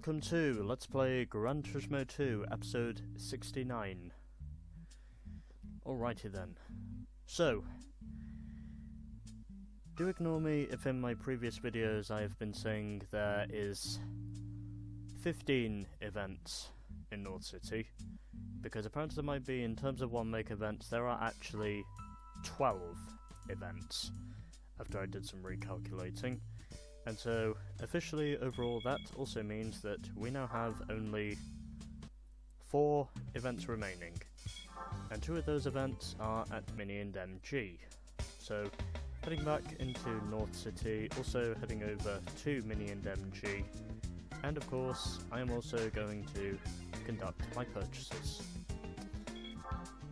welcome to Let's Play Gran Turismo 2, episode 69. Alrighty then. So, do ignore me if in my previous videos I have been saying there is 15 events in North City, because apparently there might be, in terms of one-make events, there are actually 12 events, after I did some recalculating. And so, officially, overall, that also means that we now have only 4 events remaining. And 2 of those events are at Mini and MG. So, heading back into North City, also heading over to Mini and MG. And of course, I am also going to conduct my purchases.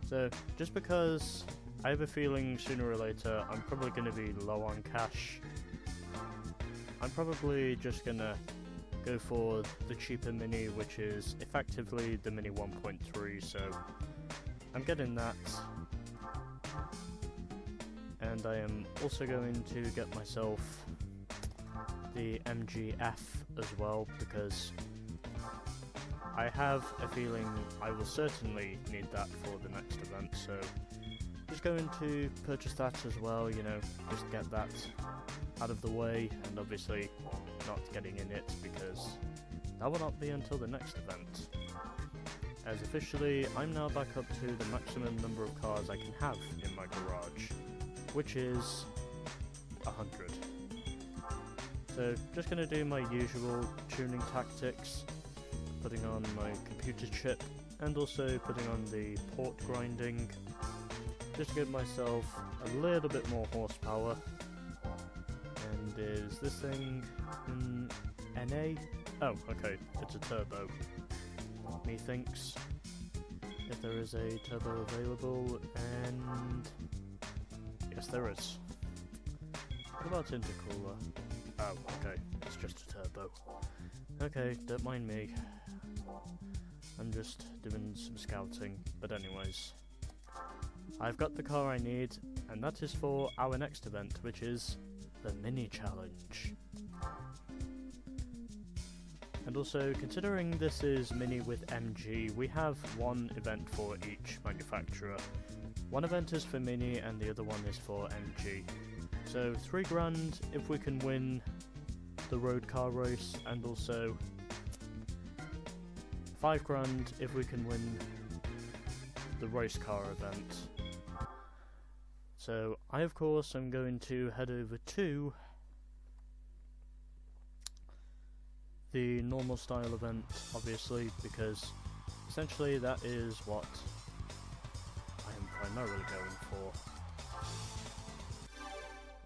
So, just because I have a feeling sooner or later I'm probably going to be low on cash, I'm probably just gonna go for the cheaper Mini, which is effectively the Mini 1.3, so I'm getting that. And I am also going to get myself the MGF as well, because I have a feeling I will certainly need that for the next event, so just going to purchase that as well, you know, just get that out of the way, and obviously not getting in it because that will not be until the next event, as officially I'm now back up to the maximum number of cars I can have in my garage, which is 100. So just going to do my usual tuning tactics, putting on my computer chip and also putting on the port grinding, just to give myself a little bit more horsepower. And is this thing in NA? Oh, okay, it's a turbo. Methinks if there is a turbo available, and yes, there is. What about intercooler? Oh, okay, it's just a turbo. Okay, don't mind me. I'm just doing some scouting, but anyways. I've got the car I need, and that is for our next event, which is the Mini Challenge. And also, considering this is Mini with MG, we have one event for each manufacturer. One event is for Mini and the other one is for MG. So $3 grand if we can win the road car race, and also $5 grand if we can win the race car event. So, I of course am going to head over to the normal style event, obviously, because essentially that is what I am primarily going for.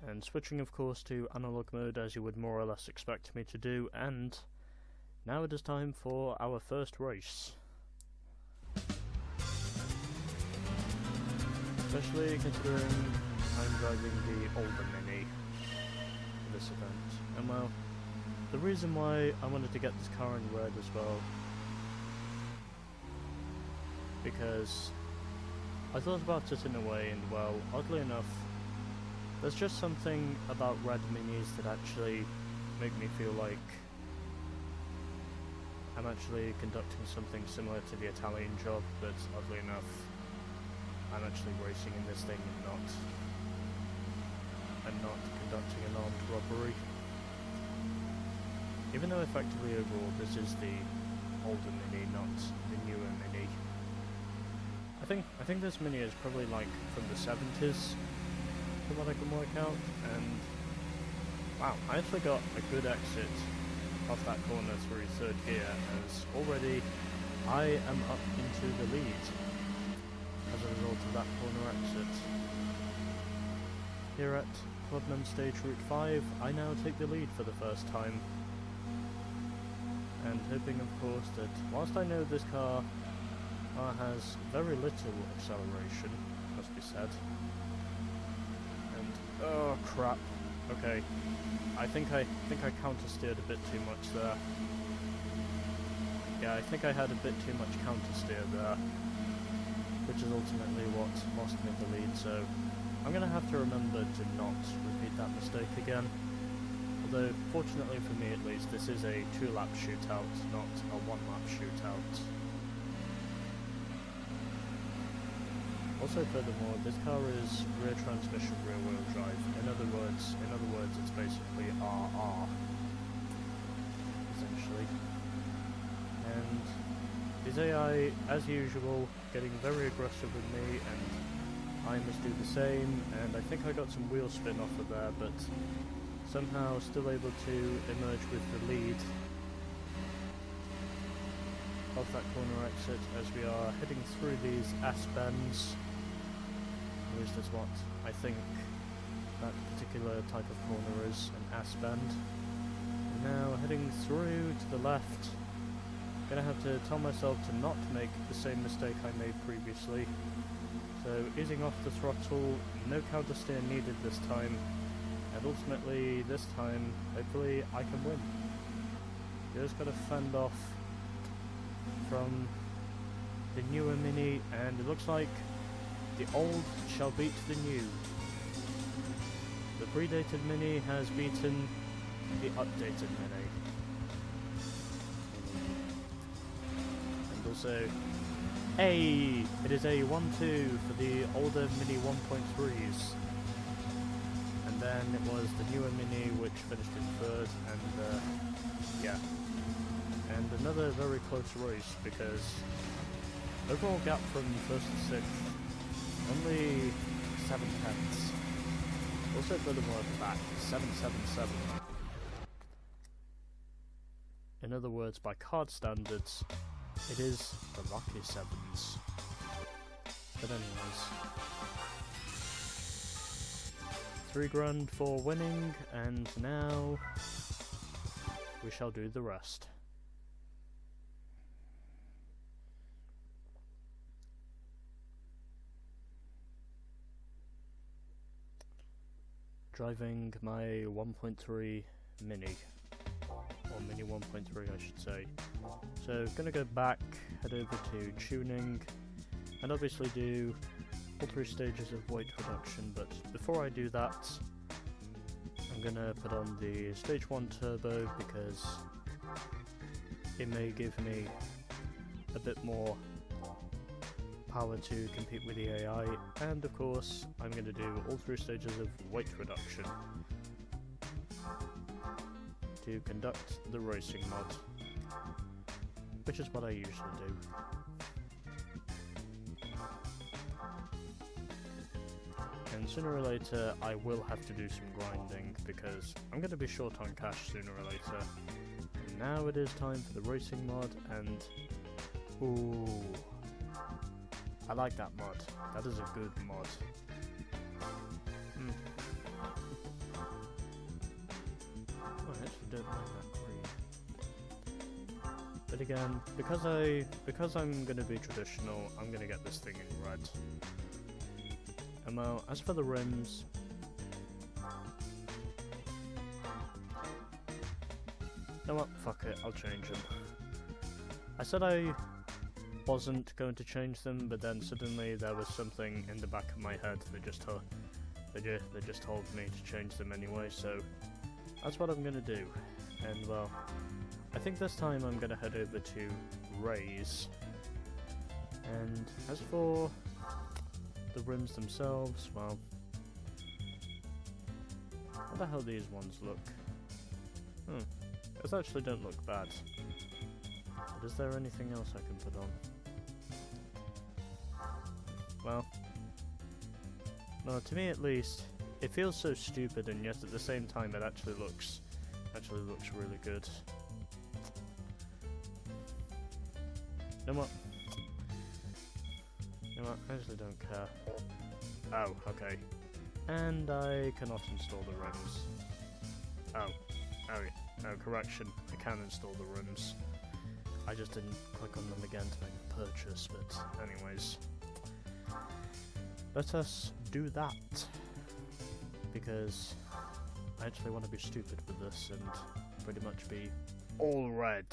And switching of course to analog mode, as you would more or less expect me to do, and now it is time for our first race. Especially considering I'm driving the older Mini for this event. And well, the reason why I wanted to get this car in red as well, because I thought about it in a way, and well, oddly enough, there's just something about red Minis that actually make me feel like I'm actually conducting something similar to the Italian job, but oddly enough, I'm actually racing in this thing and not conducting an armed robbery. Even though effectively overall this is the older Mini, not the newer Mini. I think this Mini is probably like from the 70s, from what I can work out, and wow, I actually got a good exit off that corner through 3rd gear, as already I am up into the lead as a result of that corner exit. Here at Clubman Stage Route 5, I now take the lead for the first time, and hoping of course that whilst I know this car has very little acceleration, must be said, and oh crap, okay, I think I counter-steered a bit too much there. Yeah, I think I had a bit too much counter-steer there, which is ultimately what lost me the lead, so I'm going to have to remember to not repeat that mistake again. Although, fortunately for me at least, this is a 2-lap shootout, not a 1-lap shootout. Also, furthermore, this car is rear transmission, rear-wheel drive. In other words, it's basically RR, essentially. And his AI, as usual, getting very aggressive with me, and I must do the same. And I think I got some wheel spin off of there, but somehow still able to emerge with the lead of that corner exit as we are heading through these S-bends. At least that's what I think that particular type of corner is, an S-bend. And now heading through to the left. Gonna have to tell myself to not make the same mistake I made previously. So easing off the throttle, no counter steer needed this time. And ultimately, this time, hopefully I can win. Just gotta fend off from the newer Mini, and it looks like the old shall beat the new. The predated Mini has beaten the updated Mini. And also, it is a 1-2 for the older Mini 1.3s. And then it was the newer Mini which finished in third, and yeah. And another very close race, because overall gap from first to sixth, only 7 tenths. Also furthermore at the back, 777. In other words, by card standards, it is the lucky sevens. But anyways, 3 grand for winning, and now we shall do the rest. Driving my 1.3 Mini, or Mini 1.3 I should say. So gonna go back, head over to tuning, and obviously do all 3 stages of weight reduction, but before I do that, I'm gonna put on the stage 1 turbo because it may give me a bit more power to compete with the AI, and of course I'm going to do all 3 stages of weight reduction to conduct the racing mod, which is what I usually do. And sooner or later I will have to do some grinding because I'm going to be short on cash sooner or later. And now it is time for the racing mod, and ooh, I like that mod. That is a good mod. Oh, I actually don't like that green. But again, because I'm gonna be traditional, I'm gonna get this thing in red. And well, as for the rims, you know what? Fuck it, I'll change them. I said I wasn't going to change them, but then suddenly there was something in the back of my head that just told me to change them anyway, so that's what I'm gonna do. And well, I think this time I'm gonna head over to Rays. And as for the rims themselves, well, how the hell these ones look? Those actually don't look bad. But is there anything else I can put on? Well, to me at least, it feels so stupid, and yet at the same time it actually looks really good. You know what? I actually don't care. Oh, okay. And I cannot install the rims. Oh, correction. I can install the rims. I just didn't click on them again to make a purchase, but anyways. Let us do that, because I actually want to be stupid with this and pretty much be all red.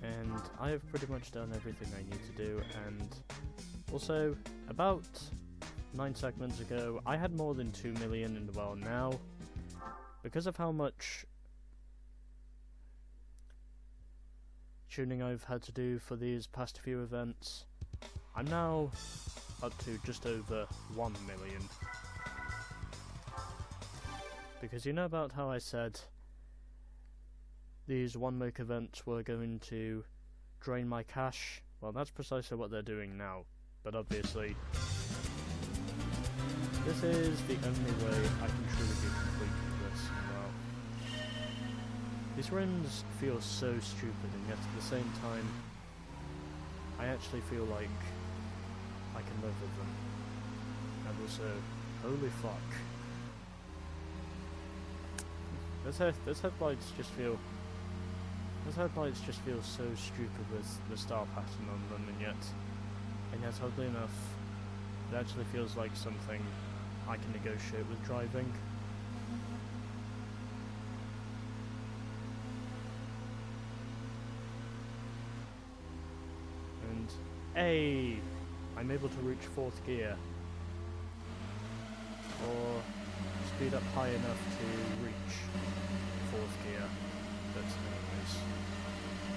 And I have pretty much done everything I need to do, and Also, about 9 segments ago, I had more than 2 million in the world now. Because of how much tuning I've had to do for these past few events, I'm now up to just over 1 million. Because you know about how I said these 1 make events were going to drain my cash? Well, that's precisely what they're doing now. But obviously, this is the only way I can truly be complete with this. Well, these rims feel so stupid, and yet at the same time, I actually feel like I can live with them. And also, holy fuck. Those headlights just feel so stupid with the star pattern on them, and yet oddly enough, it actually feels like something I can negotiate with driving. And hey, I'm able to reach 4th gear, or speed up high enough to reach 4th gear. But anyways,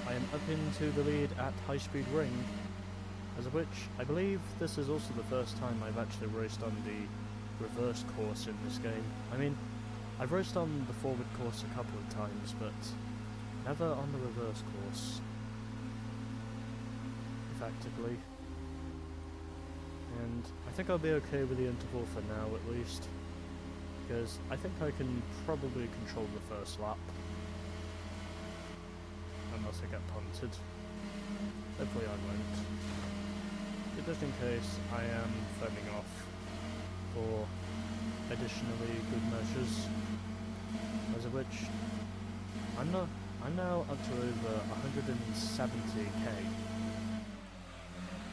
I am up into the lead at High Speed Ring, as of which I believe this is also the first time I've actually raced on the reverse course in this game. I mean, I've raced on the forward course a couple of times, but never on the reverse course, effectively. And I think I'll be okay with the interval for now, at least, because I think I can probably control the first lap, unless I get punted. Hopefully I won't. But just in case, I am firming off for additionally good measures, as of which I'm now up to over 170k,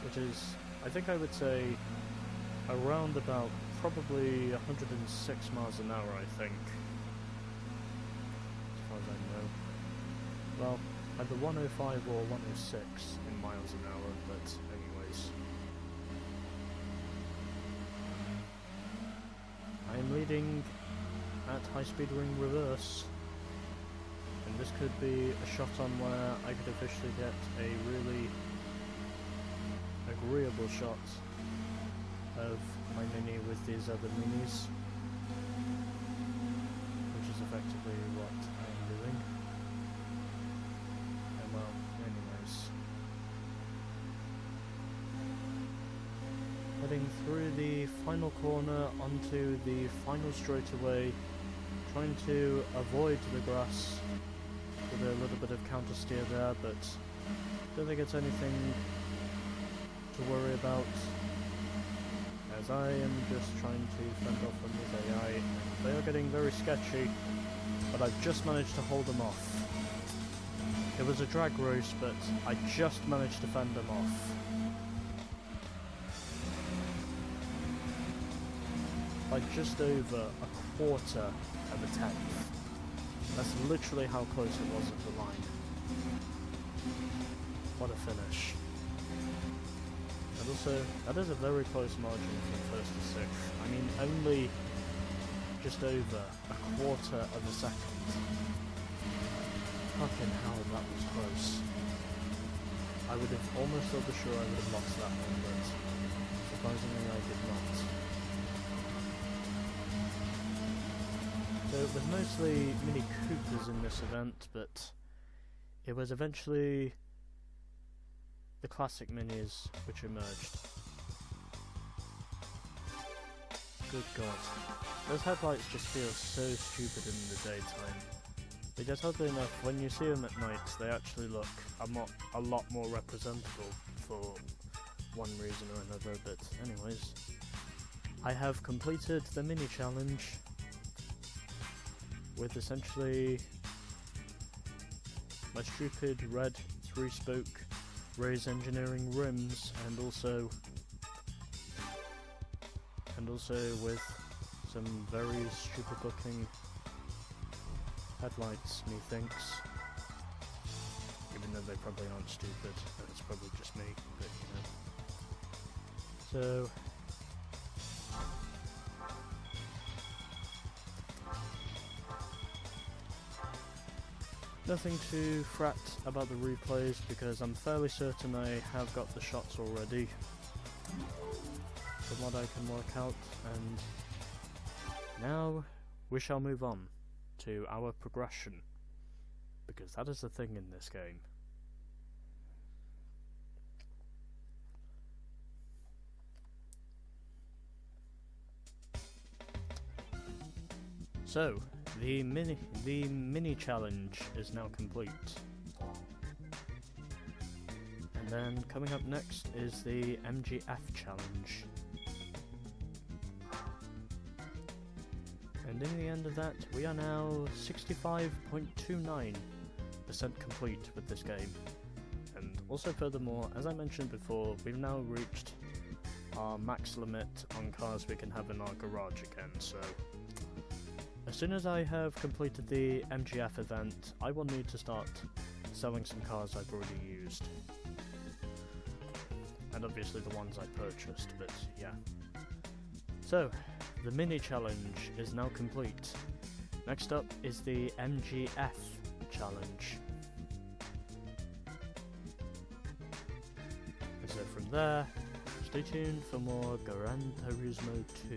which is, I think I would say, around about probably 106 miles an hour, I think, as far as I know. Well, either 105 or 106 in miles an hour, but anyways. I am leading at High Speed Ring Reverse, and this could be a shot on where I could officially get a really agreeable shot of my mini with these other minis, which is effectively what I am doing. And well, anyways, heading through the final corner onto the final straightaway, trying to avoid the grass with a little bit of counter steer there, but don't think it's anything to worry about, as I am just trying to fend off them with AI, and they are getting very sketchy, but I've just managed to hold them off. It was a drag race, but I just managed to fend them off. By just over a quarter of a tenth. That's literally how close it was at the line. What a finish. And also, that is a very close margin from 1st to 6th. I mean, only just over a quarter of a second. Fucking hell, that was close. I would have almost thought for sure I would have lost that one, but surprisingly I did not. So it was mostly Mini Coopers in this event, but it was eventually the classic minis which emerged. Good god. Those headlights just feel so stupid in the daytime. Because oddly enough, when you see them at night, they actually look a lot more representable for one reason or another, but anyways. I have completed the mini challenge with essentially my stupid red 3-spoke Rays Engineering rims, and also with some very stupid looking headlights, methinks. Even though they probably aren't stupid, it's probably just me, but you know. So nothing to fret about the replays because I'm fairly certain I have got the shots already from what I can work out, and now we shall move on to our progression, because that is the thing in this game. So, the mini challenge is now complete. And then coming up next is the MGF challenge. And in the end of that, we are now 65.29% complete with this game. And also furthermore, as I mentioned before, we've now reached our max limit on cars we can have in our garage again, so as soon as I have completed the MGF event, I will need to start selling some cars I've already used. And obviously the ones I purchased, but yeah. So, the mini challenge is now complete. Next up is the MGF challenge. And so from there, stay tuned for more Gran Turismo 2.